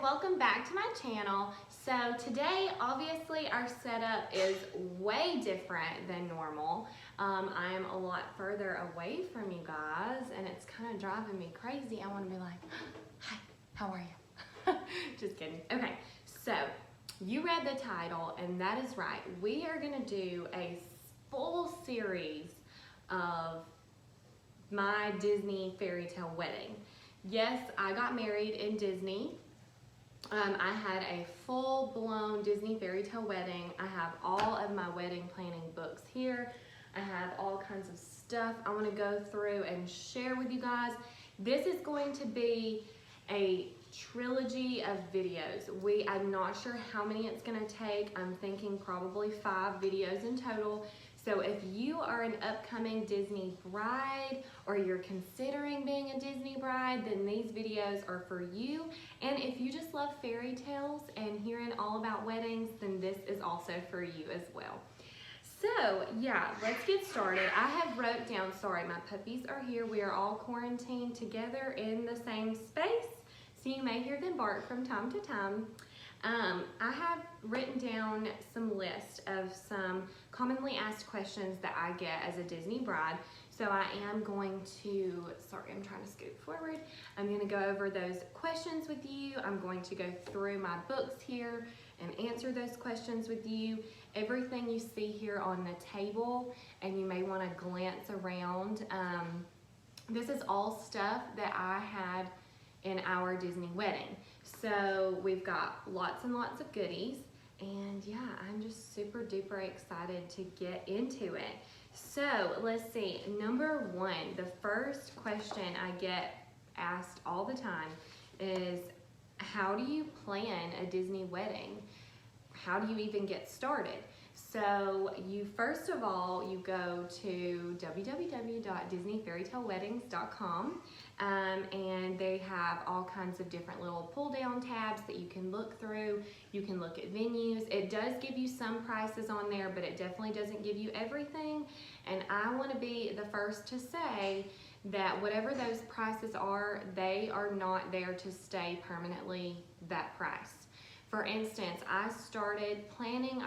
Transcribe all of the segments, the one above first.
and welcome back to my channel. So today, obviously, our setup is way different than normal. I am a lot further away from you guys, and it's kind of driving me crazy. I want to be like, hi, how are you? Just kidding. Okay, so you read the title, and that is right. We are going to do a full series of my Disney Fairytale Wedding. Yes, I got married in Disney. I had a full-blown Disney Fairytale Wedding. I have all of my wedding planning books here. I have all kinds of stuff I want to go through and share with you guys. This is going to be a trilogy of videos. I'm not sure how many it's going to take. I'm thinking probably 5 videos in total. So if you are an upcoming Disney bride or you're considering being a Disney bride, then these videos are for you. And if you just love fairy tales and hearing all about weddings, then this is also for you as well. So yeah, let's get started. I have wrote down, sorry, my puppies are here. We are all quarantined together in the same space, so you may hear them bark from time to time. I have written down some lists of some commonly asked questions that I get as a Disney bride. So I am going to, sorry, I'm trying to scoot forward. I'm going to go over those questions with you. I'm going to go through my books here and answer those questions with you. Everything you see here on the table, and you may want to glance around. This is all stuff that I had in our Disney wedding. So we've got lots and lots of goodies, and yeah, I'm just super duper excited to get into it. So let's see, number 1, the first question I get asked all the time is, how do you plan a Disney wedding? How do you even get started? So you first of all, you go to www.disneyfairytaleweddings.com, and they have all kinds of different little pull down tabs that you can look through. You can look at venues. It does give you some prices on there, but it definitely doesn't give you everything. And I want to be the first to say that whatever those prices are, they are not there to stay permanently that price. For instance, I started planning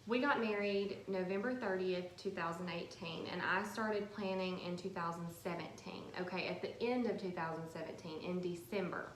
we got married November 30th, 2018, and I started planning in 2017, okay, at the end of 2017, in December.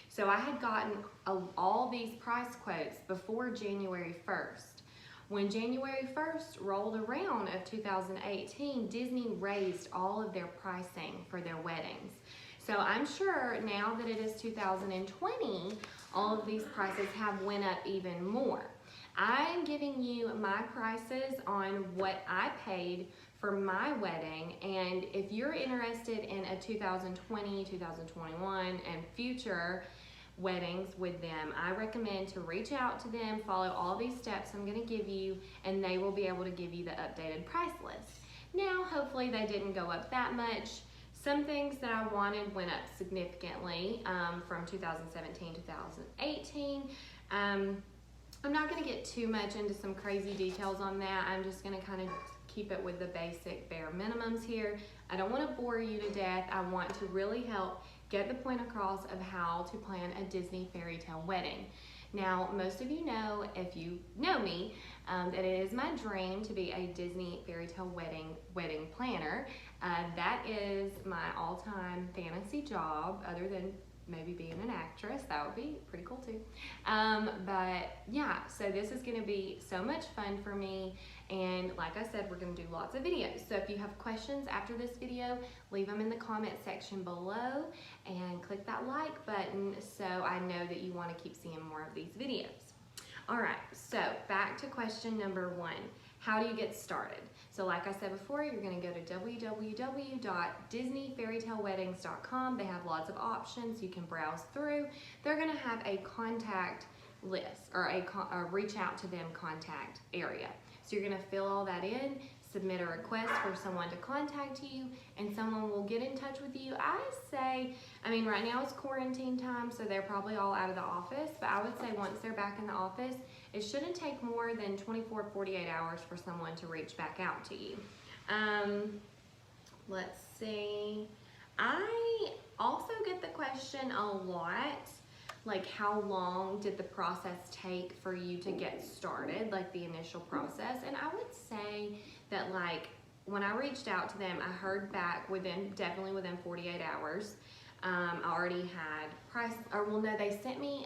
So I had gotten all these price quotes before January 1st. When January 1st rolled around of 2018, Disney raised all of their pricing for their weddings. So I'm sure now that it is 2020, all of these prices have went up even more. I'm giving you my prices on what I paid for my wedding, and if you're interested in a 2020, 2021, and future weddings with them, I recommend to reach out to them, follow all these steps I'm going to give you, and they will be able to give you the updated price list. Now, hopefully they didn't go up that much. Some things that I wanted went up significantly from 2017 to 2018. I'm not going to get too much into some crazy details on that. I'm just going to kind of keep it with the basic bare minimums here. I don't want to bore you to death. I want to really help get the point across of how to plan a Disney Fairytale wedding. Now, most of you know, if you know me, that it is my dream to be a Disney Fairytale wedding planner. That is my all-time fantasy job, other than maybe being an actress. That would be pretty cool too. But yeah, so this is going to be so much fun for me, and like I said, we're going to do lots of videos. So if you have questions after this video, leave them in the comment section below and click that like button so I know that you want to keep seeing more of these videos. Alright, so back to question number 1. How do you get started? So like I said before, you're going to go to www.disneyfairytaleweddings.com. They have lots of options you can browse through. They're going to have a contact list, or a reach out to them contact area. So you're going to fill all that in, submit a request for someone to contact you, and someone will get in touch with you. I mean, right now it's quarantine time, so they're probably all out of the office, but I would say once they're back in the office, it shouldn't take more than 24, 48 hours for someone to reach back out to you. Let's see. I also get the question a lot like how long did the process take for you to get started, like the initial process. And I would say that like when I reached out to them, I heard back definitely within 48 hours. I already had price, or well, no, they sent me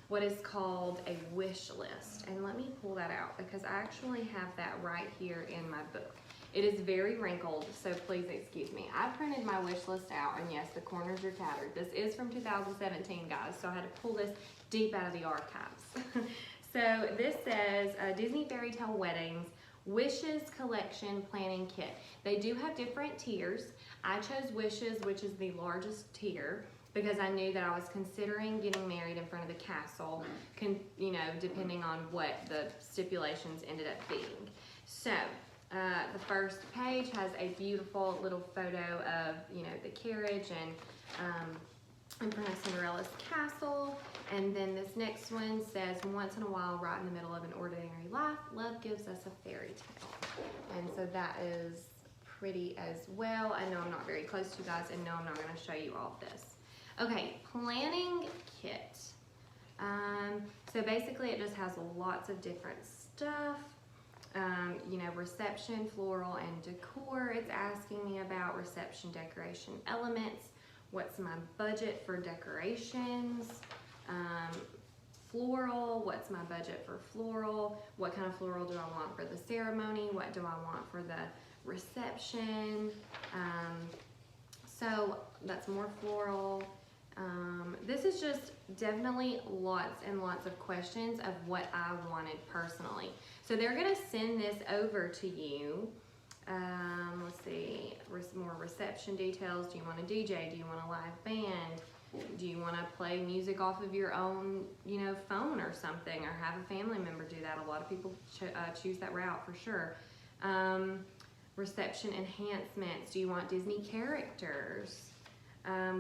what is called a wish list. And let me pull that out because I actually have that right here in my book. It is very wrinkled, so please excuse me. I printed my wish list out, and yes, the corners are tattered. This is from 2017, guys, so I had to pull this deep out of the archives. So this says Disney Fairytale Weddings Wishes Collection Planning Kit. They do have different tiers. I chose Wishes, which is the largest tier, because I knew that I was considering getting married in front of the castle, you know, depending on what the stipulations ended up being. So the first page has a beautiful little photo of, you know, the carriage and Princess Cinderella's castle. And then this next one says, once in a while, right in the middle of an ordinary life, love gives us a fairy tale. And so that is pretty as well. I know I'm not very close to you guys, and no, I'm not going to show you all of this. Okay, planning kit. So basically it just has lots of different stuff. You know, reception, floral, and decor. It's asking me about reception decoration elements. What's my budget for decorations? Floral, what's my budget for floral? What kind of floral do I want for the ceremony? What do I want for the reception? So that's more floral. This is just definitely lots and lots of questions of what I wanted personally. So they're gonna send this over to you. Let's see, more reception details. Do you want a DJ? Do you want a live band? Do you want to play music off of your own, you know, phone or something, or have a family member do that? A lot of people choose that route for sure. Reception enhancements. Do you want Disney characters?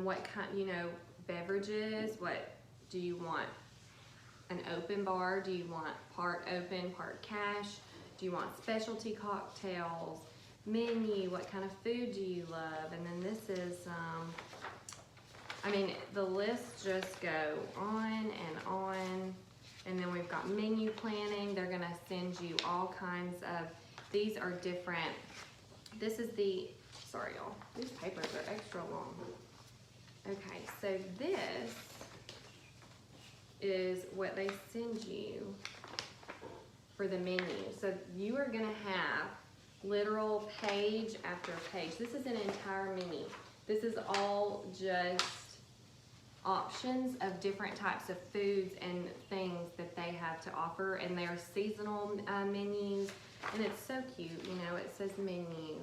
What kind, you know, beverages? What do you want? An open bar? Do you want part open, part cash? Do you want specialty cocktails? Menu? What kind of food do you love? And then this is, I mean, the lists just go on and on. And then we've got menu planning. They're gonna send you all kinds of, these are different. This is the, sorry y'all, these papers are extra long. Okay, so this is what they send you for the menu. So you are gonna have literal page after page. This is an entire menu. This is all just options of different types of foods and things that they have to offer, and they're seasonal menus, and it's so cute. You know, it says menu.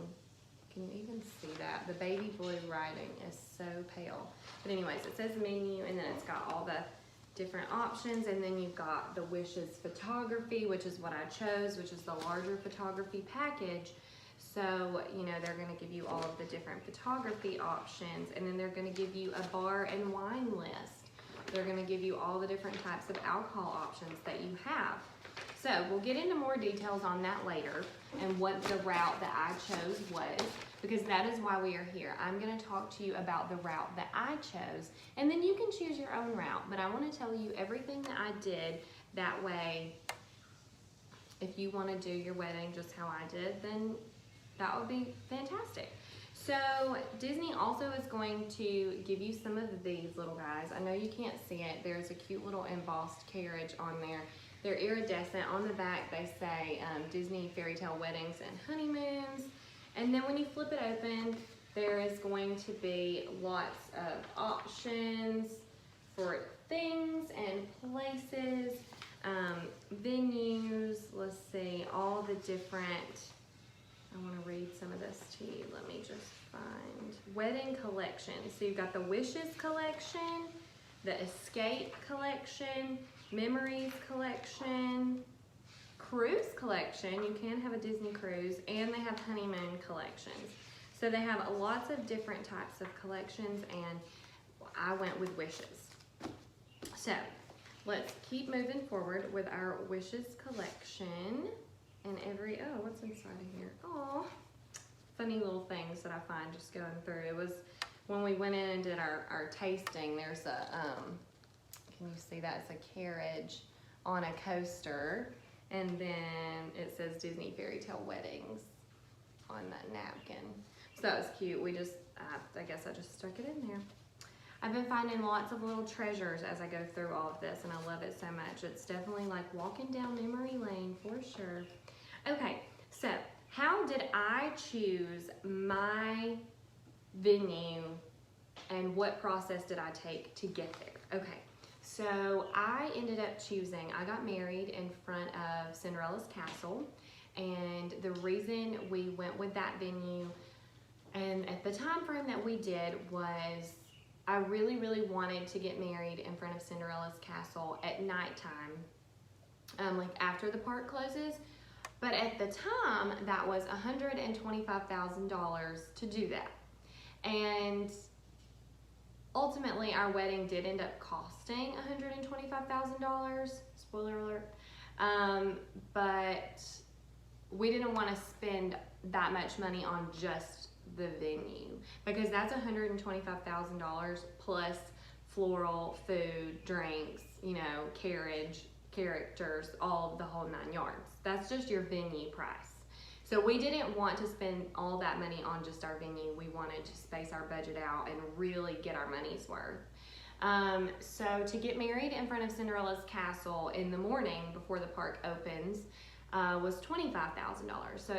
Can you even see that? The baby blue writing is so pale. But anyways, it says menu, and then it's got all the different options, and then you've got the Wishes photography, which is what I chose, which is the larger photography package. So, you know, they're going to give you all of the different photography options, and then they're going to give you a bar and wine list. They're going to give you all the different types of alcohol options that you have. So we'll get into more details on that later and what the route that I chose was, because that is why we are here. I'm going to talk to you about the route that I chose, and then you can choose your own route, but I want to tell you everything that I did. That way, if you want to do your wedding just how I did, then that would be fantastic. So Disney also is going to give you some of these little guys. I know you can't see it. There's a cute little embossed carriage on there. They're iridescent. On the back they say Disney Fairytale Weddings and Honeymoons. And then when you flip it open, there is going to be lots of options for things and places, venues. Let's see, all the different, I want to read some of this to you. Let me just find wedding collection. So you've got the Wishes collection, the Escape collection, Memories collection, Cruise collection. You can have a Disney cruise, and they have honeymoon collections. So they have lots of different types of collections, and I went with Wishes. So let's keep moving forward with our Wishes collection. And oh, what's inside of here? Oh, funny little things that I find just going through. It was when we went in and did our tasting, there's a can you see that? It's a carriage on a coaster. And then it says Disney Fairytale Weddings on that napkin. So that was cute. We just, I guess I just stuck it in there. I've been finding lots of little treasures as I go through all of this, and I love it so much. It's definitely like walking down memory lane for sure. Okay, so how did I choose my venue and what process did I take to get there? Okay, so I ended up choosing, I got married in front of Cinderella's Castle, and the reason we went with that venue and at the time frame that we did was I really, really wanted to get married in front of Cinderella's Castle at nighttime, like after the park closes. But at the time, that was $125,000 to do that. And ultimately, our wedding did end up costing $125,000, spoiler alert. But we didn't want to spend that much money on just the venue, because that's $125,000 plus floral, food, drinks, you know, carriage, characters, all of the whole 9 yards. That's just your venue price. So we didn't want to spend all that money on just our venue. We wanted to space our budget out and really get our money's worth. So to get married in front of Cinderella's Castle in the morning before the park opens was $25,000. So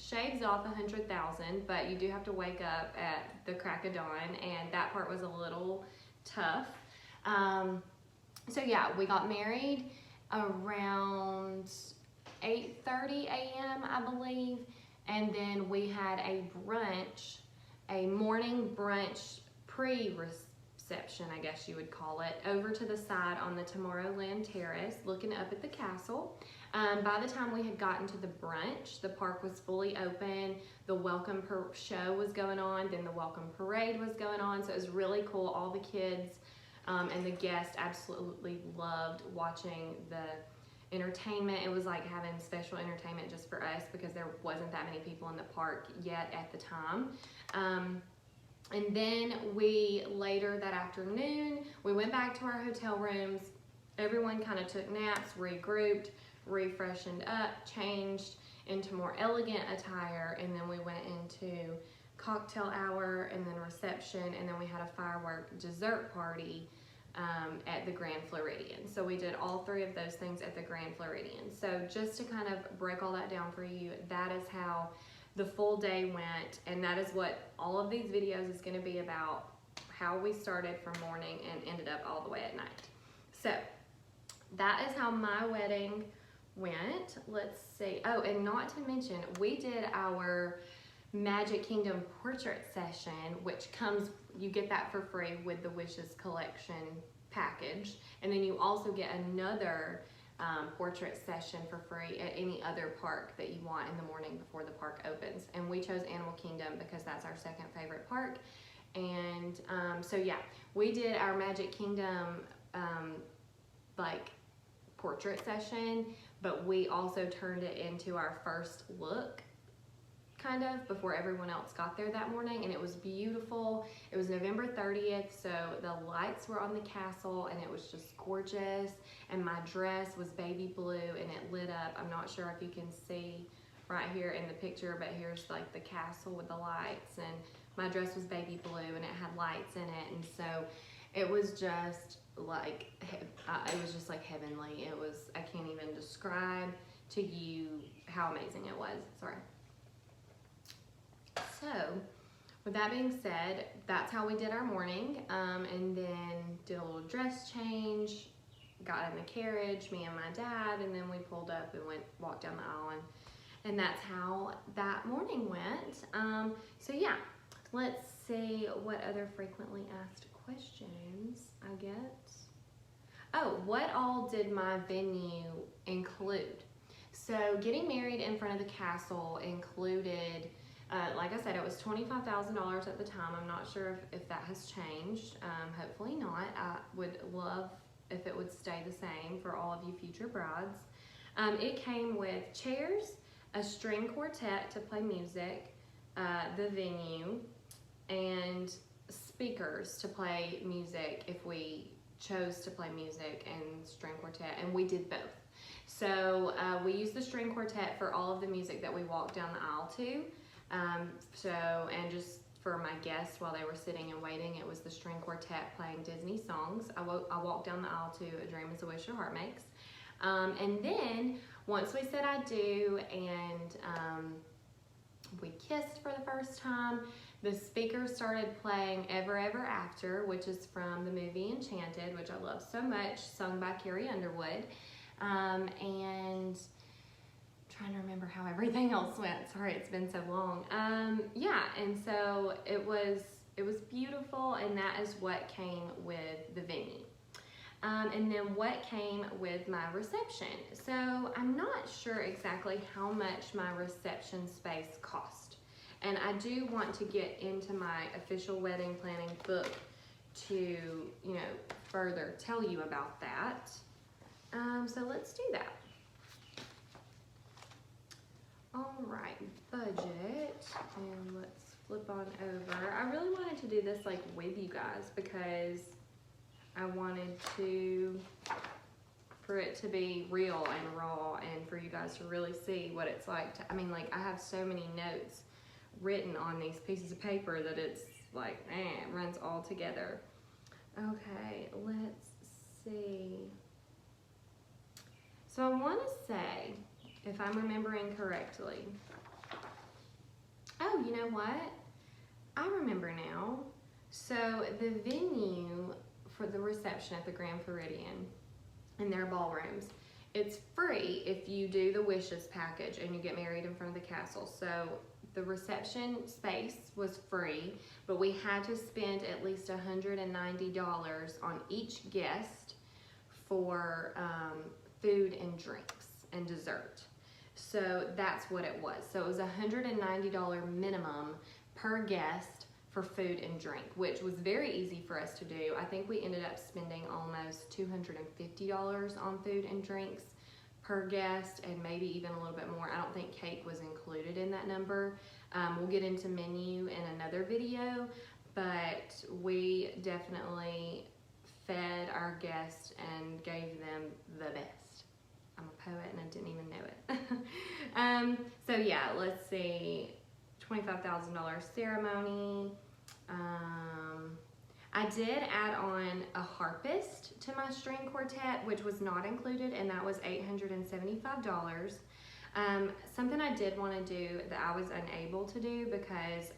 shaves off $100,000, but you do have to wake up at the crack of dawn, and that part was a little tough. So yeah, we got married around 8:30 a.m. I believe, and then we had a brunch, a morning brunch pre-reception, I guess you would call it, over to the side on the Tomorrowland Terrace, looking up at the castle. By the time we had gotten to the brunch, the park was fully open, the welcome show was going on, then the welcome parade was going on, so it was really cool. All the kids and the guests absolutely loved watching the entertainment. It was like having special entertainment just for us because there wasn't that many people in the park yet at the time. And then we, later that afternoon, we went back to our hotel rooms. Everyone kind of took naps, regrouped, refreshened up, changed into more elegant attire, and then we went into cocktail hour and then reception, and then we had a firework dessert party at the Grand Floridian. So we did all 3 of those things at the Grand Floridian. So just to kind of break all that down for you, that is how the full day went, and that is what all of these videos is going to be about, how we started from morning and ended up all the way at night. So that is how my wedding went. Let's see. Oh, and not to mention, we did our Magic Kingdom portrait session, which comes, you get that for free with the Wishes Collection package, and then you also get another portrait session for free at any other park that you want in the morning before the park opens. And we chose Animal Kingdom because that's our second favorite park. And so yeah, we did our Magic Kingdom like portrait session, but we also turned it into our first look kind of before everyone else got there that morning, and it was beautiful. It was November 30th, so the lights were on the castle and it was just gorgeous, and my dress was baby blue and it lit up. I'm not sure if you can see right here in the picture, but here's like the castle with the lights, and my dress was baby blue and it had lights in it, and so it was just like heavenly. It was, I can't even describe to you how amazing it was. Sorry. So with that being said, that's how we did our morning, and then did a little dress change, got in the carriage, me and my dad, and then we pulled up and walked down the aisle, and that's how that morning went. So yeah, let's see what other frequently asked questions I get. Oh, what all did my venue include? So getting married in front of the castle included, like I said, it was $25,000 at the time. I'm not sure if that has changed. Hopefully not. I would love if it would stay the same for all of you future brides. It came with chairs, a string quartet to play music, the venue, and speakers to play music if we chose to play music and string quartet, and we did both. So we used the string quartet for all of the music that we walked down the aisle to. And just for my guests while they were sitting and waiting, it was the string quartet playing Disney songs. I walked down the aisle to A Dream Is a Wish Your Heart Makes. And then once we said I do and we kissed for the first time, the speaker started playing Ever Ever After, which is from the movie Enchanted, which I love so much, sung by Carrie Underwood. And trying to remember how everything else went. Sorry, it's been so long. And so it was beautiful, and that is what came with the venue. And then what came with my reception. So I'm not sure exactly how much my reception space cost. And I do want to get into my official wedding planning book to, further tell you about that. So let's do that. All right, budget, and let's flip on over. I really wanted to do this with you guys because I wanted for it to be real and raw, and for you guys to really see what it's like to, I have so many notes written on these pieces of paper that it's it runs all together. Okay, let's see. So I want to say, if I'm remembering correctly, oh, you know what? I remember now. So the venue for the reception at the Grand Floridian in their ballrooms, it's free if you do the Wishes package and you get married in front of the castle. So the reception space was free, but we had to spend at least $190 on each guest for food and drinks and dessert. So that's what it was. So it was $190 minimum per guest for food and drink, which was very easy for us to do. I think we ended up spending almost $250 on food and drinks per guest, and maybe even a little bit more. I don't think cake was included in that number. We'll get into menu in another video, but we definitely fed our guests and gave them the best. I'm a poet and I didn't even know it. So yeah, let's see, $25,000 ceremony. I did add on a harpist to my string quartet, which was not included, and that was $875. Something I did want to do that I was unable to do because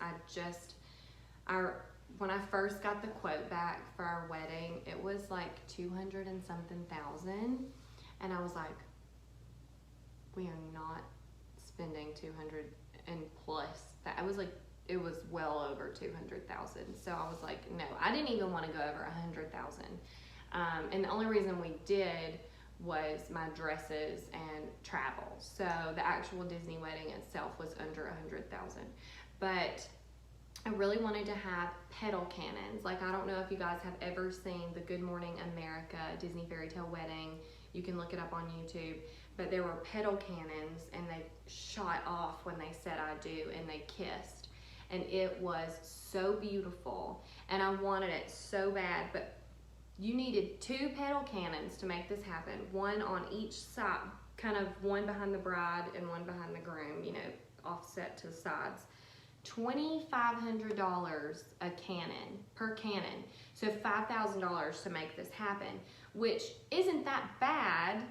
when I first got the quote back for our wedding, it was like 200 and something thousand, and I was like, we are not spending 200 and plus. That it was well over 200,000. So I was like, no, I didn't even want to go over 100,000. And the only reason we did was my dresses and travel. So the actual Disney wedding itself was under 100,000. But I really wanted to have pedal cannons. I don't know if you guys have ever seen the Good Morning America Disney Fairytale Wedding. You can look it up on YouTube. But there were pedal cannons, and they shot off when they said I do, and they kissed. And it was so beautiful, and I wanted it so bad, but you needed 2 pedal cannons to make this happen. One on each side, kind of one behind the bride and one behind the groom, offset to the sides. $2,500 a cannon, per cannon. So $5,000 to make this happen, which isn't that bad.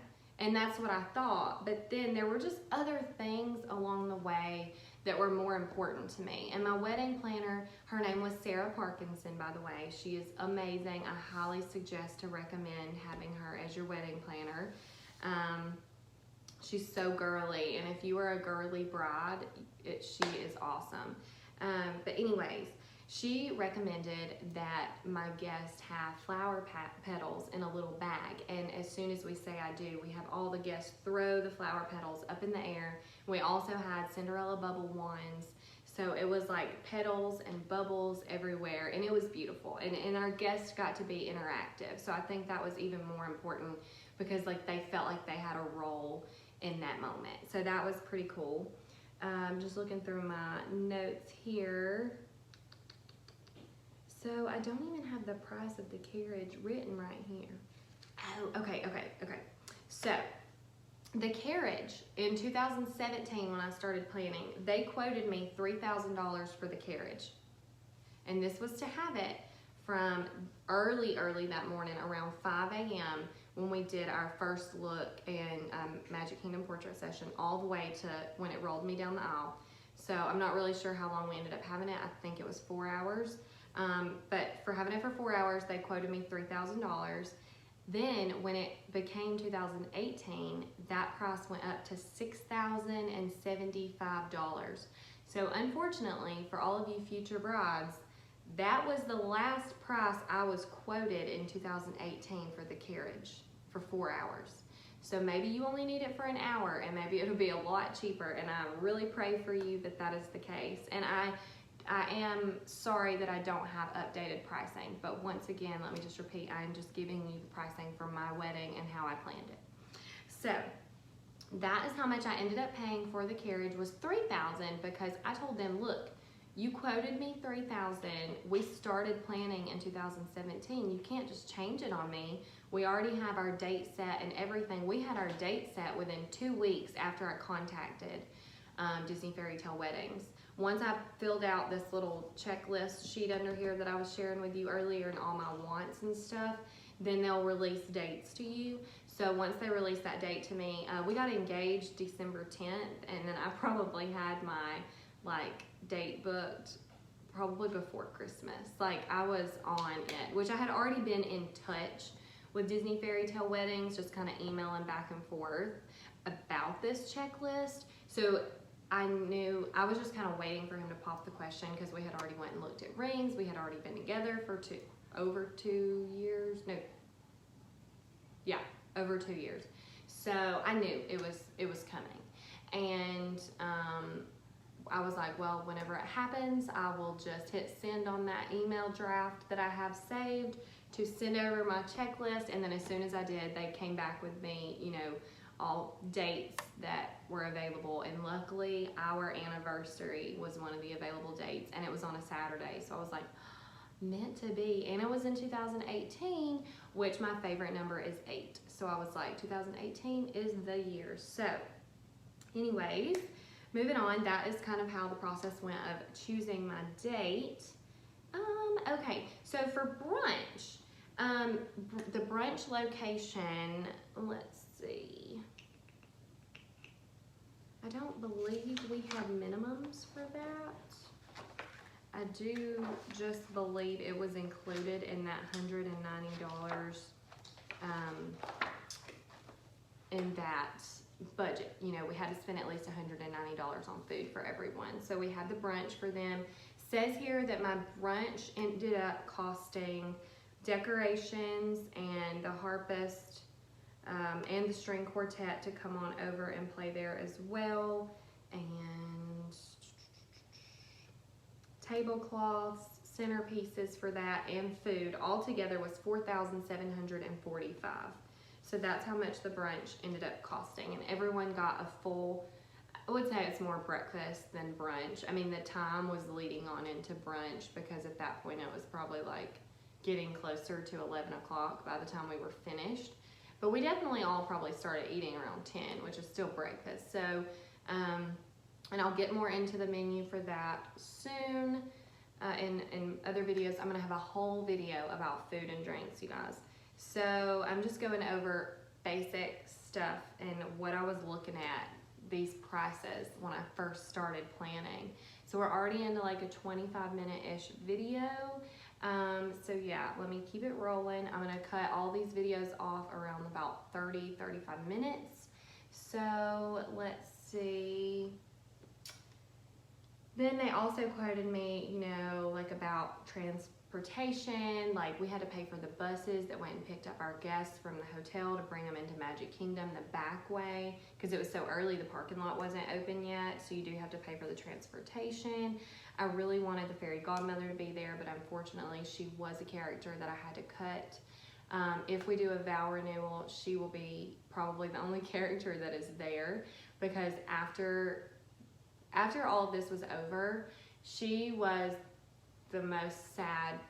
And that's what I thought, but then there were just other things along the way that were more important to me. And my wedding planner, her name was Sarah Parkinson, by the way. She is amazing. I highly suggest to recommend having her as your wedding planner. She's so girly, and if you are a girly bride, she is awesome. But anyways, she recommended that my guests have flower petals in a little bag, and as soon as we say I do, we have all the guests throw the flower petals up in the air. We also had Cinderella bubble wands, so it was like petals and bubbles everywhere, and it was beautiful, and our guests got to be interactive. So I think that was even more important because they felt like they had a role in that moment. So that was pretty cool. Just looking through my notes here. So I don't even have the price of the carriage written right here. Oh, okay. So the carriage in 2017, when I started planning, they quoted me $3,000 for the carriage. And this was to have it from early that morning, around 5 a.m. when we did our first look and Magic Kingdom portrait session, all the way to when it rolled me down the aisle. So I'm not really sure how long we ended up having it. I think it was 4 hours. But for having it for 4 hours, they quoted me $3,000. Then when it became 2018, that price went up to $6,075. So unfortunately, for all of you future brides, that was the last price I was quoted in 2018 for the carriage for 4 hours. So maybe you only need it for an hour, and maybe it'll be a lot cheaper, and I really pray for you that that is the case. And I am sorry that I don't have updated pricing, but once again, let me just repeat, I am just giving you the pricing for my wedding and how I planned it. So that is how much I ended up paying for the carriage, was $3,000, because I told them, look, you quoted me $3,000. We started planning in 2017. You can't just change it on me. We already have our date set and everything. We had our date set within 2 weeks after I contacted Disney Fairytale Weddings. Once I filled out this little checklist sheet under here that I was sharing with you earlier and all my wants and stuff, then they'll release dates to you. So once they release that date to me, we got engaged December 10th, and then I probably had my date booked probably before Christmas. I was on it, which I had already been in touch with Disney Fairytale Weddings, just kind of emailing back and forth about this checklist. So I knew, I was just kind of waiting for him to pop the question, because we had already went and looked at rings. We had already been together for over 2 years. Over 2 years. So I knew it was coming. And I was like, well, whenever it happens, I will just hit send on that email draft that I have saved to send over my checklist. And then as soon as I did, they came back with me, all dates that were available. And luckily, our anniversary was one of the available dates, and it was on a Saturday. So I was like, meant to be. And it was in 2018, which my favorite number is 8. So I was like, 2018 is the year. So anyways, moving on, that is kind of how the process went of choosing my date. Okay, so for brunch, the brunch location, let's see. I don't believe we have minimums for that. I do just believe it was included in that $190 in that budget. We had to spend at least $190 on food for everyone. So we had the brunch for them. Says here that my brunch ended up costing decorations and the harpist and the string quartet to come on over and play there as well, and tablecloths, centerpieces for that, and food. All together was $4,745. So that's how much the brunch ended up costing, and everyone got a full, I would say it's more breakfast than brunch. I mean, the time was leading on into brunch, because at that point it was probably getting closer to 11 o'clock by the time we were finished. But we definitely all probably started eating around 10, which is still breakfast. So, and I'll get more into the menu for that soon. In other videos, I'm gonna have a whole video about food and drinks, you guys. So I'm just going over basic stuff and what I was looking at, these prices, when I first started planning. So we're already into a 25-minute-ish video. So yeah, let me keep it rolling. I'm gonna cut all these videos off around about 30-35 minutes. So let's see. Then they also quoted me, about transportation. We had to pay for the buses that went and picked up our guests from the hotel to bring them into Magic Kingdom the back way, because it was so early, the parking lot wasn't open yet, so you do have to pay for the transportation. I really wanted the fairy godmother to be there, but unfortunately she was a character that I had to cut. If we do a vow renewal, she will be probably the only character that is there, because after all of this was over, she was the most sad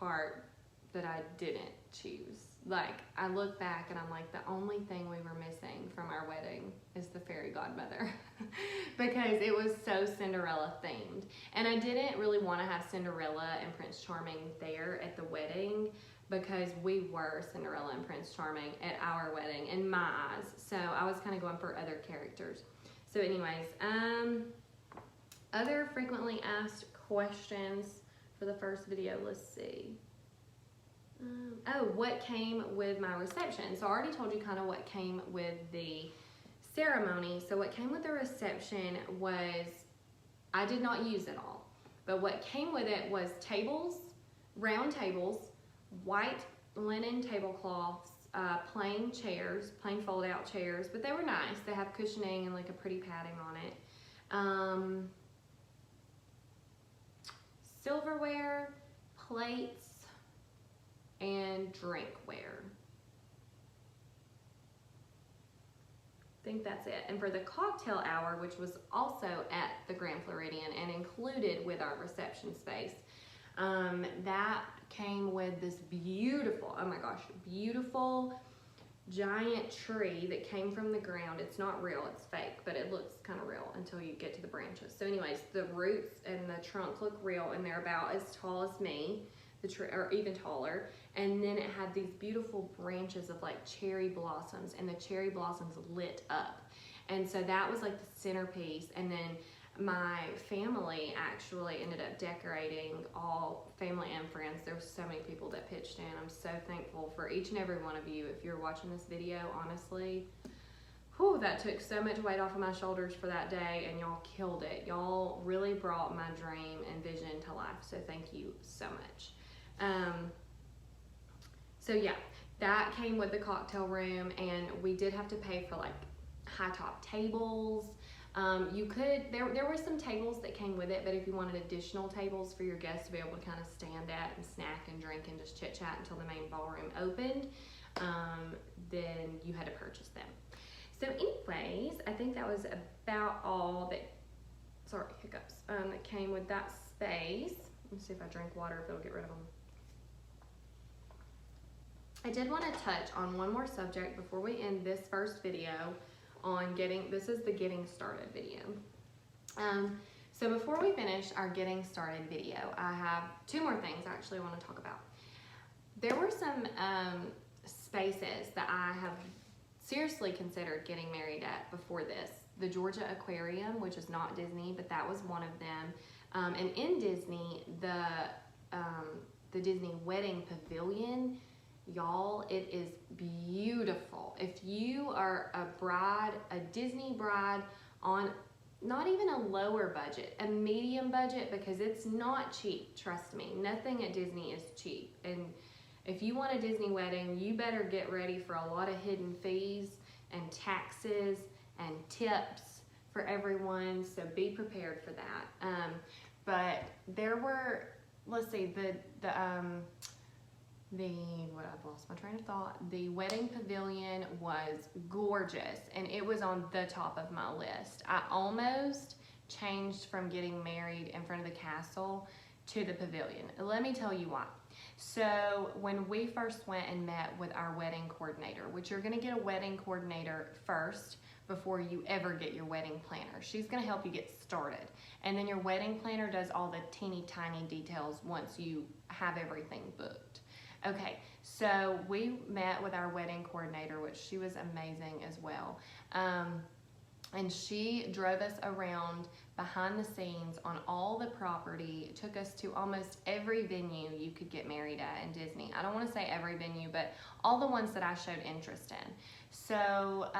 part that I didn't choose. Like, I look back and I'm like, the only thing we were missing from our wedding is the fairy godmother because it was so Cinderella themed. And I didn't really want to have Cinderella and Prince Charming there at the wedding because we were Cinderella and Prince Charming at our wedding in my eyes. So I was kind of going for other characters. So anyways, other frequently asked questions for the first video, let's see. What came with my reception? So I already told you kind of what came with the ceremony. So what came with the reception was, I did not use it all, but what came with it was tables, round tables, white linen tablecloths, plain chairs, plain fold out chairs, but they were nice. They have cushioning and like a pretty padding on it. Silverware, plates, and drinkware. I think that's it. And for the cocktail hour, which was also at the Grand Floridian and included with our reception space, that came with this beautiful, oh my gosh, beautiful giant tree that came from the ground. It's not real, it's fake, but it looks kind of real until you get to the branches. So anyways, the roots and the trunk look real, and they're about as tall as me, the tree, or even taller. And then it had these beautiful branches of like cherry blossoms, and the cherry blossoms lit up. And so that was like the centerpiece. And then my family actually ended up decorating, all family and friends. There were so many people that pitched in. I'm so thankful for each and every one of you. If you're watching this video, honestly, whew, that took so much weight off of my shoulders for that day, and y'all killed it. Y'all really brought my dream and vision to life. So thank you so much. So yeah, that came with the cocktail room, and we did have to pay for like high top tables. There were some tables that came with it, but if you wanted additional tables for your guests to be able to kind of stand at and snack and drink and just chit chat until the main ballroom opened, then you had to purchase them. So anyways, I think that was about all that, that came with that space. Let me see if I drink water, if it'll get rid of them. I did want to touch on one more subject before we end this first video on this is the getting started video. So before we finish our getting started video, I have two more things I actually want to talk about. There were some spaces that I have seriously considered getting married at before this. The Georgia Aquarium, which is not Disney, but that was one of them. And in Disney, the Disney Wedding Pavilion, y'all, it is beautiful. If you are a bride, a Disney bride on not even a lower budget, a medium budget, because it's not cheap, trust me. Nothing at Disney is cheap. And if you want a Disney wedding, you better get ready for a lot of hidden fees and taxes and tips for everyone, so be prepared for that. But there were, let's see, I've lost my train of thought. The wedding pavilion was gorgeous, and it was on the top of my list. I almost changed from getting married in front of the castle to the pavilion. Let me tell you why. So when we first went and met with our wedding coordinator, which you're gonna get a wedding coordinator first before you ever get your wedding planner. She's gonna help you get started. And then your wedding planner does all the teeny tiny details once you have everything booked. Okay, so we met with our wedding coordinator, which she was amazing as well. And she drove us around behind the scenes on all the property, took us to almost every venue you could get married at in Disney. I don't want to say every venue, but all the ones that I showed interest in. So,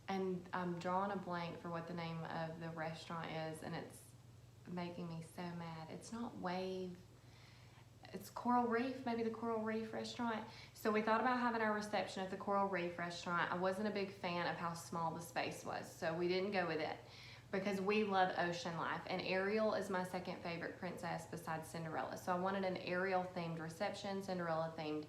and I'm drawing a blank for what the name of the restaurant is, and it's making me so mad. It's not Wave. It's Coral Reef, maybe the Coral Reef restaurant. So we thought about having our reception at the Coral Reef restaurant. I wasn't a big fan of how small the space was, so we didn't go with it because we love ocean life. And Ariel is my second favorite princess besides Cinderella. So I wanted an Ariel themed reception, Cinderella themed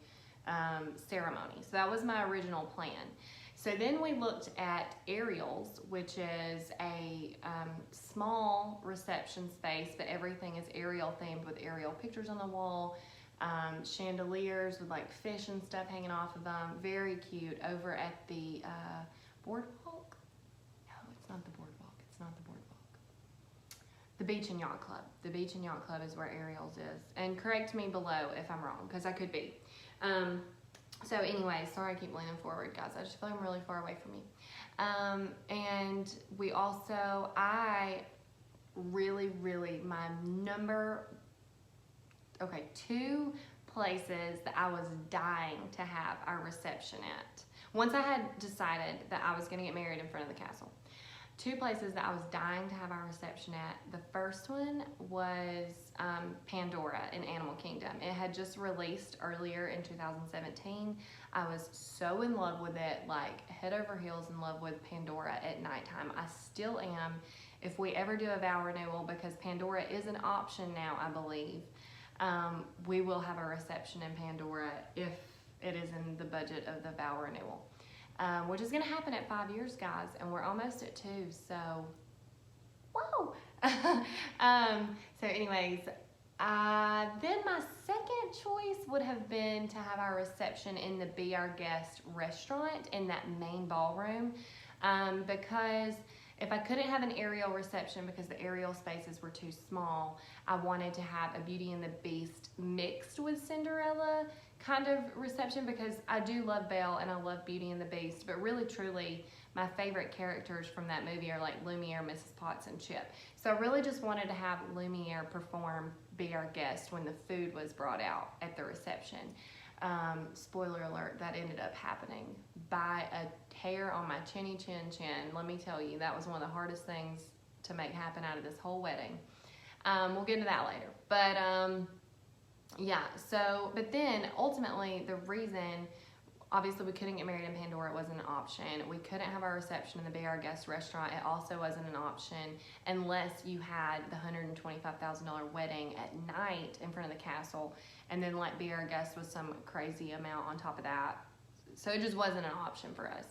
ceremony. So that was my original plan. So then we looked at Ariel's, which is a small reception space, but everything is Ariel themed with Ariel pictures on the wall. chandeliers with like fish and stuff hanging off of them. Very cute. Over at the boardwalk. No, it's not the boardwalk. It's not the boardwalk. The Beach and Yacht Club. The Beach and Yacht Club is where Ariel's is. And correct me below if I'm wrong, because I could be. So anyway, sorry I keep leaning forward, guys. I just feel like I'm really far away from you. And we also, my number, okay, 2 places that I was dying to have our reception at. Once I had decided that I was going to get married in front of the castle. 2 places that I was dying to have our reception at. The first one was Pandora in Animal Kingdom. It had just released earlier in 2017. I was so in love with it, like head over heels in love with Pandora at nighttime. I still am. If we ever do a vow renewal, because Pandora is an option now, I believe, we will have a reception in Pandora if it is in the budget of the vow renewal. Which is going to happen at 5 years, guys, and we're almost at 2, so whoa. So anyways, then my second choice would have been to have our reception in the Be Our Guest restaurant in that main ballroom, because if I couldn't have an Ariel reception because the Ariel spaces were too small, I wanted to have a Beauty and the Beast mixed with Cinderella kind of reception, because I do love Belle and I love Beauty and the Beast, but really truly my favorite characters from that movie are like Lumiere, Mrs. Potts, and Chip. So I really just wanted to have Lumiere perform Be Our Guest when the food was brought out at the reception. Spoiler alert, that ended up happening by a hair on my chinny chin chin. Let me tell you, that was one of the hardest things to make happen out of this whole wedding. We'll get into that later. But yeah, so, but then ultimately the reason, obviously we couldn't get married in Pandora, it wasn't an option. We couldn't have our reception in the Be Our Guest restaurant, it also wasn't an option unless you had the $125,000 wedding at night in front of the castle, and then like Be Our Guest was some crazy amount on top of that. So it just wasn't an option for us.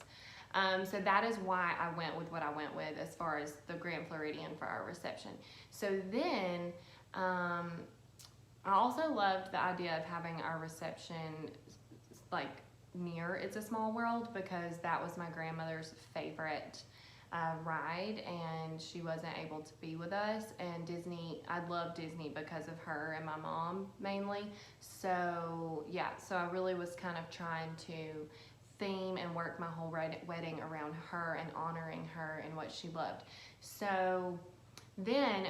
So that is why I went with what I went with as far as the Grand Floridian for our reception. So then, I also loved the idea of having our reception like near It's a Small World, because that was my grandmother's favorite ride, and she wasn't able to be with us. And Disney, I love Disney because of her and my mom mainly. So yeah, so I really was kind of trying to theme and work my whole wedding around her and honoring her and what she loved. So then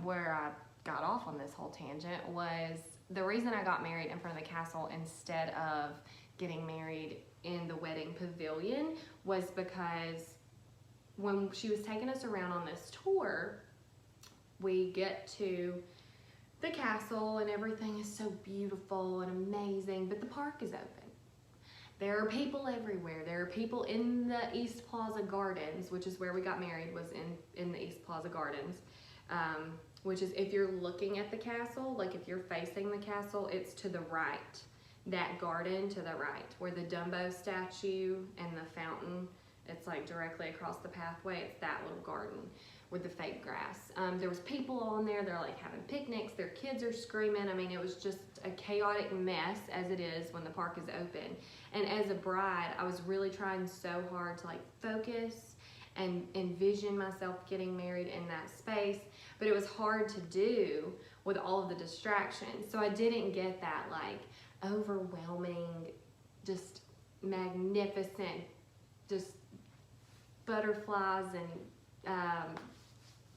where I got off on this whole tangent was the reason I got married in front of the castle instead of getting married in the wedding pavilion was because when she was taking us around on this tour, we get to the castle and everything is so beautiful and amazing, but the park is open. There are people everywhere. There are people in the East Plaza Gardens, which is where we got married, was in the East Plaza Gardens, which is if you're looking at the castle, like if you're facing the castle, it's to the right. That garden to the right, where the Dumbo statue and the fountain, it's like directly across the pathway. It's that little garden with the fake grass. There was people on there. They're like having picnics. Their kids are screaming. I mean, it was just a chaotic mess, as it is when the park is open. And as a bride, I was really trying so hard to like focus and envision myself getting married in that space, but it was hard to do with all of the distractions. So I didn't get that like overwhelming, just magnificent, just butterflies and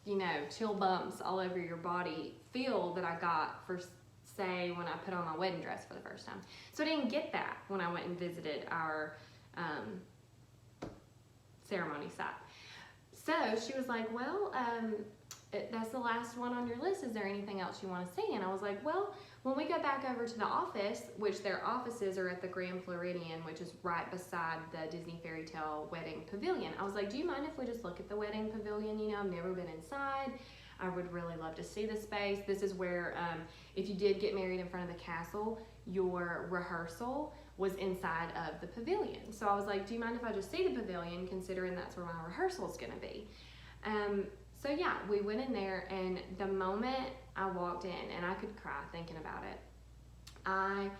you know, chill bumps all over your body feel that I got for, say, when I put on my wedding dress for the first time. So I didn't get that when I went and visited our ceremony site. So she was like, well, that's the last one on your list. Is there anything else you want to see? And I was like, well, when we go back over to the office, which their offices are at the Grand Floridian, which is right beside the Disney Fairytale Wedding Pavilion, I was like, do you mind if we just look at the wedding pavilion? You know, I've never been inside. I would really love to see the space. This is where, if you did get married in front of the castle, your rehearsal was inside of the pavilion. So I was like, do you mind if I just see the pavilion, considering that's where my rehearsal is going to be? So yeah, we went in there, and the moment I walked in, and I could cry thinking about it, I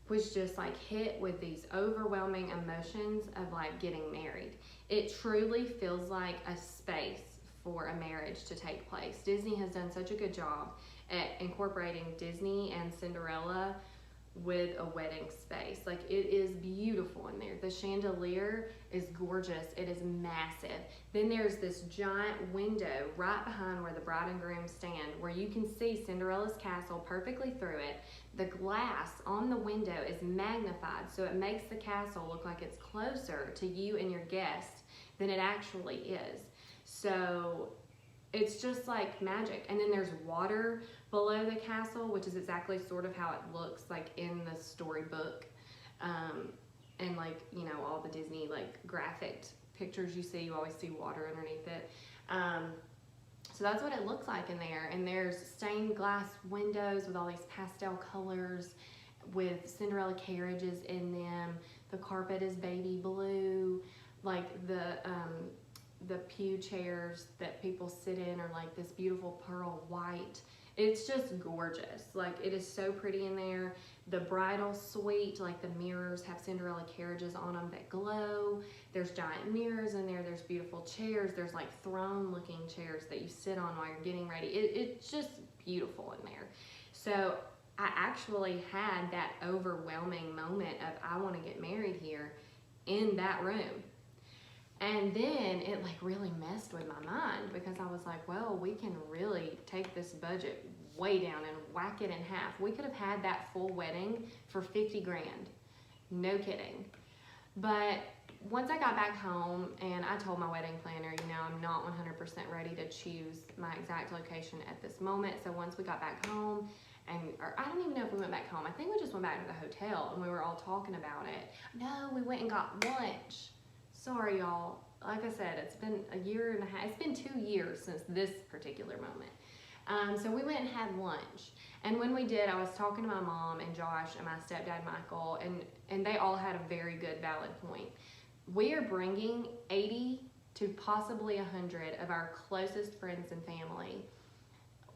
was just like hit with these overwhelming emotions of like getting married. It truly feels like a space for a marriage to take place. Disney has done such a good job at incorporating Disney and Cinderella with a wedding space. Like, it is beautiful in there. The chandelier is gorgeous. It is massive. Then there's this giant window right behind where the bride and groom stand, where you can see Cinderella's castle perfectly through it. The glass on the window is magnified, so it makes the castle look like it's closer to you and your guest than it actually is. So it's just like magic. And then there's water below the castle, which is exactly sort of how it looks like in the storybook. And like, you know, all the Disney like graphic pictures you see, you always see water underneath it. So that's what it looks like in there. And there's stained glass windows with all these pastel colors with Cinderella carriages in them. The carpet is baby blue. Like the pew chairs that people sit in are like this beautiful pearl white. It's just gorgeous. Like, it is so pretty in there. The bridal suite, like the mirrors have Cinderella carriages on them that glow. There's giant mirrors in there. There's beautiful chairs. There's like throne looking chairs that you sit on while you're getting ready. It's just beautiful in there. So I actually had that overwhelming moment of, I want to get married here in that room. And then it like really messed with my mind, because I was like, well, we can really take this budget way down and whack it in half. We could have had that full wedding for 50 grand. No kidding. But once I got back home and I told my wedding planner, you know, I'm not 100% ready to choose my exact location at this moment. So once we got back home, or I don't even know if we went back home. I think we just went back to the hotel and we were all talking about it. No, we went and got lunch. Sorry, y'all. Like I said, it's been a year and a half. It's been 2 years since this particular moment. So we went and had lunch. And when we did, I was talking to my mom and Josh and my stepdad, Michael, and they all had a very good, valid point. We are bringing 80 to possibly 100 of our closest friends and family.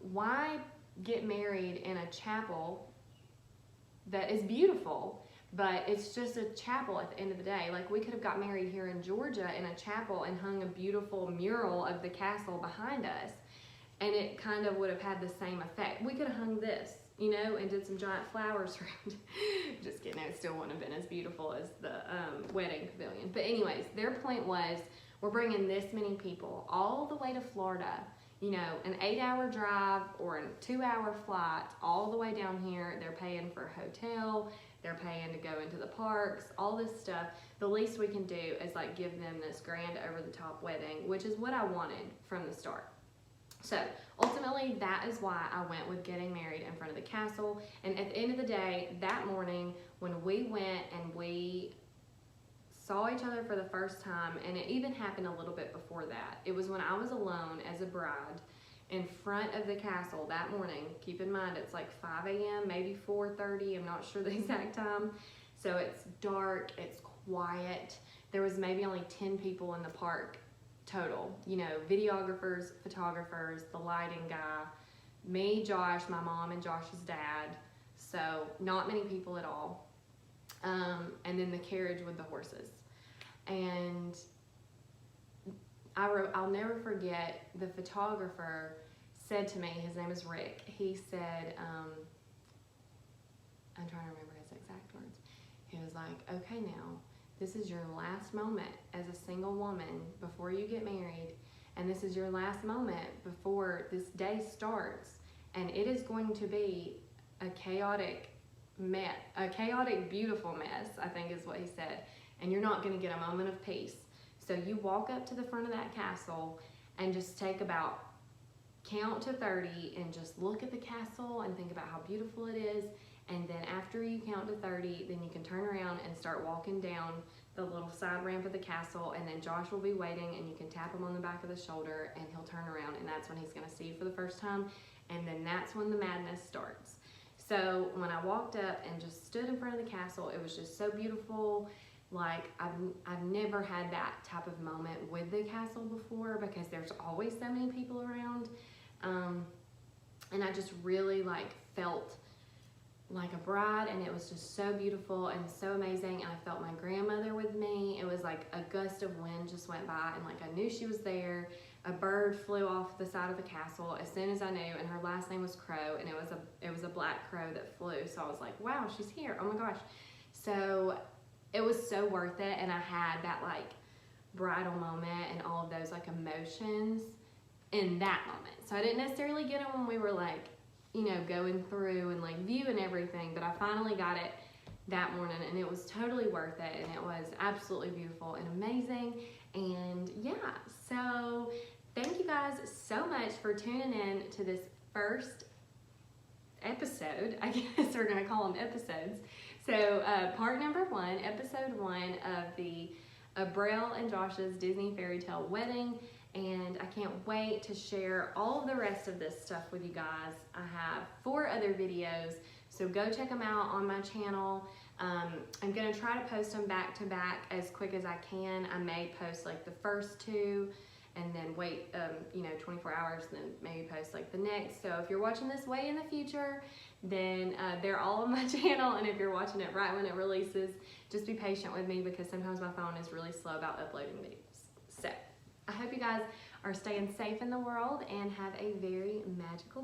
Why get married in a chapel that is beautiful, but it's just a chapel at the end of the day? Like, we could have got married here in Georgia in a chapel and hung a beautiful mural of the castle behind us, and it kind of would have had the same effect. We could have hung this, you know, and did some giant flowers around. Just kidding, it still wouldn't have been as beautiful as the wedding pavilion. But anyways, their point was, we're bringing this many people all the way to Florida, you know, an 8-hour drive or a 2-hour flight all the way down here. They're paying for a hotel. They're paying to go into the parks, all this stuff. The least we can do is like give them this grand over the top wedding, which is what I wanted from the start. So ultimately, that is why I went with getting married in front of the castle. And at the end of the day, that morning when we went and we saw each other for the first time, and it even happened a little bit before that. It was when I was alone as a bride in front of the castle that morning. Keep in mind, it's like 5 a.m., maybe 4:30, I'm not sure the exact time. So it's dark, it's quiet. There was maybe only 10 people in the park total. You know, videographers, photographers, the lighting guy, me, Josh, my mom, and Josh's dad. So not many people at all. And then the carriage with the horses. And I'll never forget, the photographer said to me, his name is Rick, he said, I'm trying to remember his exact words. He was like, okay, now, this is your last moment as a single woman before you get married, and this is your last moment before this day starts, and it is going to be a chaotic mess, a chaotic, beautiful mess, I think is what he said, and you're not going to get a moment of peace. So you walk up to the front of that castle and just count to 30 and just look at the castle and think about how beautiful it is. And then after you count to 30, then you can turn around and start walking down the little side ramp of the castle, and then Josh will be waiting, and you can tap him on the back of the shoulder and he'll turn around, and that's when he's going to see you for the first time, and then that's when the madness starts. So when I walked up and just stood in front of the castle, it was just so beautiful. Like, I've never had that type of moment with the castle before, because there's always so many people around. And I just really like felt like a bride, and it was just so beautiful and so amazing. And I felt my grandmother with me. It was like a gust of wind just went by, and like I knew she was there. A bird flew off the side of the castle as soon as I knew, and her last name was Crow, and it was a black crow that flew. So I was like, wow, she's here. Oh my gosh. So it was so worth it, and I had that like bridal moment and all of those like emotions in that moment. So I didn't necessarily get them when we were like, you know, going through and like viewing everything, but I finally got it that morning, and it was totally worth it, and it was absolutely beautiful and amazing. And yeah, so thank you guys so much for tuning in to this first episode. I guess we're gonna call them episodes. So part number 1, episode 1 of the Braille and Josh's Disney Fairytale Wedding. And I can't wait to share all of the rest of this stuff with you guys. I have 4 other videos, so go check them out on my channel. I'm gonna try to post them back to back as quick as I can. I may post like the first 2 and then wait, 24 hours, then maybe post like the next. So if you're watching this way in the future, then they're all on my channel. And if you're watching it right when it releases, just be patient with me because sometimes my phone is really slow about uploading videos. So I hope you guys are staying safe in the world and have a very magical